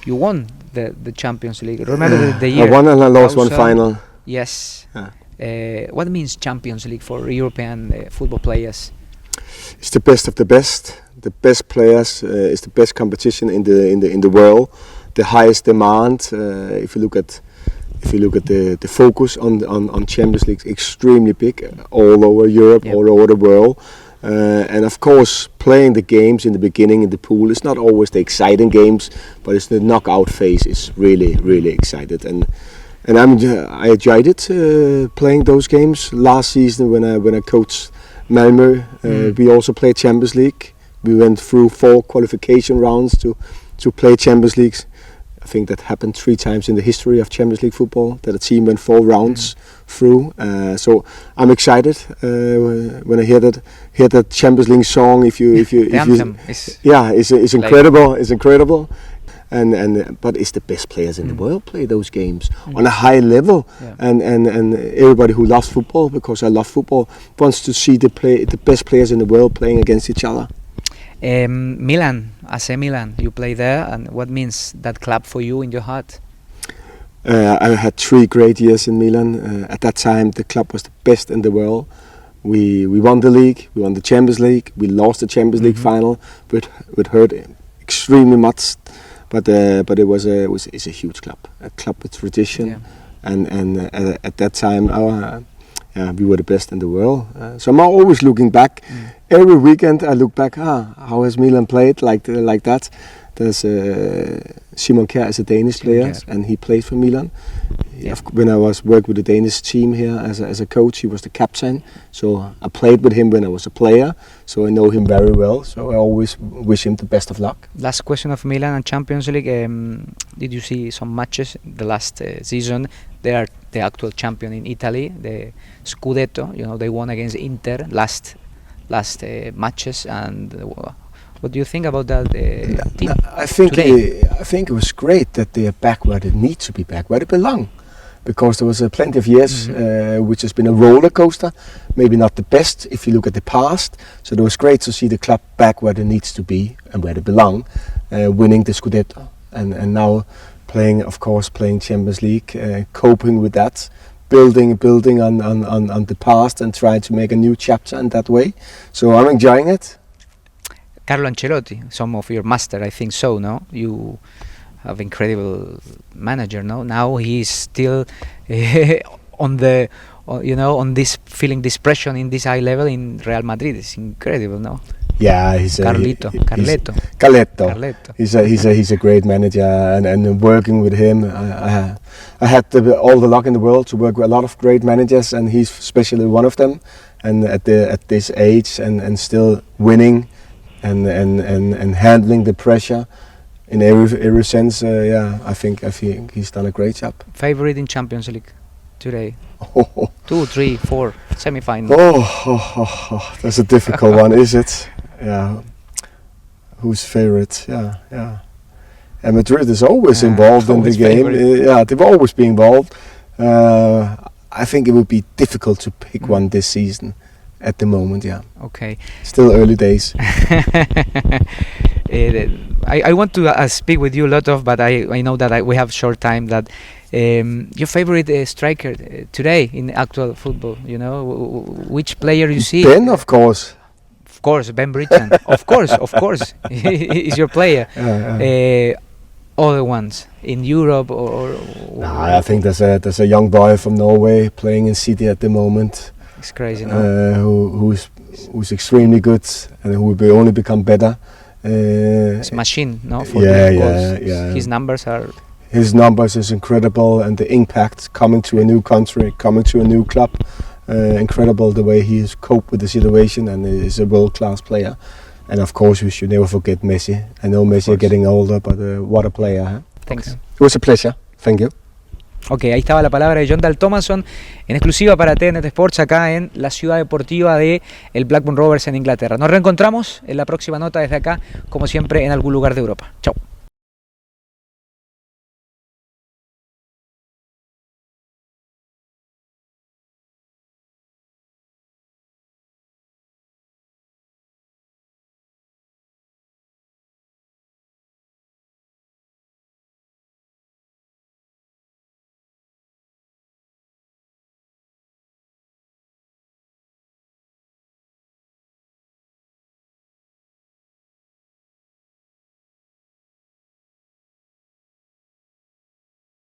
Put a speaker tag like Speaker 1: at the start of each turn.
Speaker 1: you won the Champions League. Remember the year?
Speaker 2: I won and I lost one final.
Speaker 1: Yes. What means Champions League for European football players?
Speaker 2: It's the best of the best. The best players. It's the best competition in the world. The highest demand. If you look at the focus on Champions League, extremely big all over Europe, all over the world. And of course, playing the games in the beginning in the pool is not always the exciting games, but it's the knockout phase is really excited. And I enjoyed it playing those games. Last season when I coached Malmö, we also played Champions League. We went through 4 qualification rounds to play Champions League. I think that happened 3 times in the history of Champions League football, that a team went 4 rounds through. So I'm excited when I hear that Champions League song.
Speaker 1: The anthem
Speaker 2: it's incredible. It's incredible. But it's the best players in the world play those games on a high level, and everybody who loves football, because I love football, wants to see the best players in the world playing against each other.
Speaker 1: Milan, AC Milan, you play there, and what means that club for you in your heart?
Speaker 2: I had 3 great years in Milan. At that time, the club was the best in the world. We won the league, we won the Champions League, we lost the Champions League final, but it hurt extremely much. But it's a huge club, a club with tradition, and at that time we were the best in the world. So I'm always looking back. Every weekend I look back. How has Milan played like that? There's Simon Kjær is a Danish player, and he played for Milan. When I was working with the Danish team here as a coach, he was the captain. So I played with him when I was a player. So I know him very well. So I always wish him the best of luck. Last
Speaker 1: question of Milan and Champions League. Did you see some matches the last season? They are the actual champion in Italy, the Scudetto. You know, they won against Inter last matches. And what do you think about that team?
Speaker 2: I think it was great that they are back where they need to be back, where they belong. Because there was plenty of years which has been a roller coaster, maybe not the best if you look at the past. So it was great to see the club back where it needs to be and where they belong, winning the Scudetto, and now playing Champions League, coping with that, building on the past and trying to make a new chapter in that way. So I'm enjoying it.
Speaker 1: Carlo Ancelotti, some of your master, I think so, no? You have incredible manager, no? Now he's still on this feeling this pressure in this high level in Real Madrid. It's incredible, no?
Speaker 2: Yeah, he's
Speaker 1: Carleto.
Speaker 2: He's a great manager, and working with him, I had all the luck in the world to work with a lot of great managers, and he's especially one of them. And at this age, and still winning, and handling the pressure in every sense. I think he's done a great job.
Speaker 1: Favorite in Champions League today? 2, 3, 4 semi-final.
Speaker 2: That's a difficult one, is it? Yeah. Who's favorite? Yeah. And Madrid is always involved in the game. They've always been involved. I think it would be difficult to pick one this season. At the moment,
Speaker 1: Okay.
Speaker 2: Still early days.
Speaker 1: I want to speak with you a lot but I know that we have short time. That your favorite striker today in actual football, you know, which player you see?
Speaker 2: Ben, of course.
Speaker 1: Of course, Ben Britton. of course, he's your player. Other ones in Europe or
Speaker 2: I think there's a young boy from Norway playing in City at the moment.
Speaker 1: It's crazy, no?
Speaker 2: Who's extremely good and who will only become better.
Speaker 1: It's a machine, no? For goals. His numbers is incredible, and the impact coming to a new country, coming to a new club, incredible the way he has coped with the situation, and is a world-class player. And of course, we should never forget Messi. I know Messi is getting older, but what a player. Huh? Thanks.
Speaker 2: Okay. It was a pleasure. Thank you.
Speaker 1: Ok, ahí estaba la palabra de Jon Dahl Tomasson en exclusiva para TNT Sports acá en la ciudad deportiva de el Blackburn Rovers en Inglaterra. Nos reencontramos en la próxima nota desde acá, como siempre, en algún lugar de Europa. Chao.